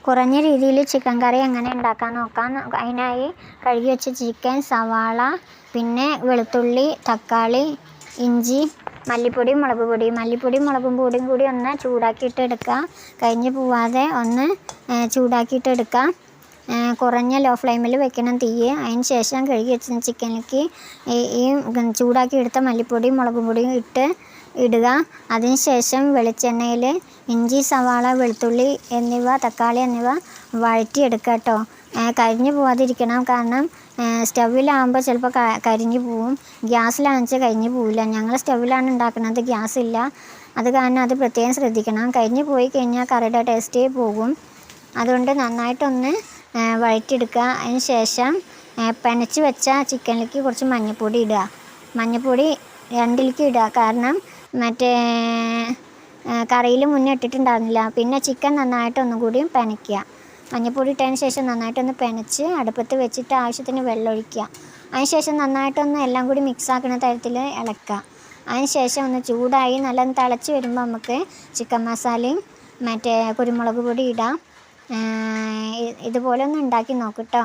കുറഞ്ഞ രീതിയിൽ ചിക്കൻ കറി എങ്ങനെ ഉണ്ടാക്കാൻ നോക്കാം. അതിനായി കഴുകി വെച്ച ചിക്കൻ, സവാള, പിന്നെ വെളുത്തുള്ളി, തക്കാളി, ഇഞ്ചി, മല്ലിപ്പൊടി, മുളക് പൊടി. മല്ലിപ്പൊടിയും മുളകും പൊടിയും കൂടി ഒന്ന് ചൂടാക്കിയിട്ട് എടുക്കുക. കരിഞ്ഞ് പോവാതെ ഒന്ന് ചൂടാക്കിയിട്ട് എടുക്കുക. കുറഞ്ഞ ലോ ഫ്ലെയിമിൽ വെക്കണം തീ. അതിന് ശേഷം കഴുകി വെച്ച ചിക്കനിലേക്ക് ഈ ചൂടാക്കി എടുത്ത മല്ലിപ്പൊടിയും മുളകും പൊടിയും ഇടുക. അതിന് ശേഷം വെളിച്ചെണ്ണയിൽ ഇഞ്ചി, സവാള, വെളുത്തുള്ളി എന്നിവ, തക്കാളി എന്നിവ വഴറ്റിയെടുക്കുക കേട്ടോ. കരിഞ്ഞു പോവാതിരിക്കണം. കാരണം സ്റ്റൗവിലാകുമ്പോൾ ചിലപ്പോൾ കരിഞ്ഞു പോവും. ഗ്യാസിലാണെന്ന് വെച്ചാൽ കരിഞ്ഞു പോവില്ല. ഞങ്ങൾ സ്റ്റൗവിലാണ് ഉണ്ടാക്കുന്നത്, ഗ്യാസ് ഇല്ല. അത് കാരണം അത് പ്രത്യേകം ശ്രദ്ധിക്കണം. കരിഞ്ഞു പോയി കഴിഞ്ഞാൽ കറിയുടെ ടേസ്റ്റേ പോകും. അതുകൊണ്ട് നന്നായിട്ടൊന്ന് വഴറ്റിയെടുക്കുക. അതിന് ശേഷം പെനച്ച് വെച്ച ചിക്കനിലേക്ക് കുറച്ച് മഞ്ഞൾപ്പൊടി ഇടുക. മഞ്ഞൾപ്പൊടി 2ലേക്ക് ഇടുക. കാരണം കറിയിൽ മുന്നേ ഇട്ടിട്ടുണ്ടായിരുന്നില്ല. പിന്നെ ചിക്കൻ നന്നായിട്ട് ഒന്നും കൂടി പെനയ്ക്കുക. മഞ്ഞൾപ്പൊടി ഇട്ടതിന് ശേഷം നന്നായിട്ടൊന്ന് പെനച്ച് അടുപ്പത്ത് വെച്ചിട്ട് ആവശ്യത്തിന് വെള്ളം ഒഴിക്കുക. അതിന് ശേഷം നന്നായിട്ടൊന്ന് എല്ലാം കൂടി മിക്സ് ആക്കുന്ന തരത്തിൽ ഇളക്കുക. അതിന് ശേഷം ഒന്ന് ചൂടായി നല്ല തിളച്ച് വരുമ്പോൾ നമുക്ക് ചിക്കൻ മസാലയും കുരുമുളക് പൊടി ഇടാം. ഇതുപോലെ ഒന്ന് ഉണ്ടാക്കി നോക്കൂ കേട്ടോ.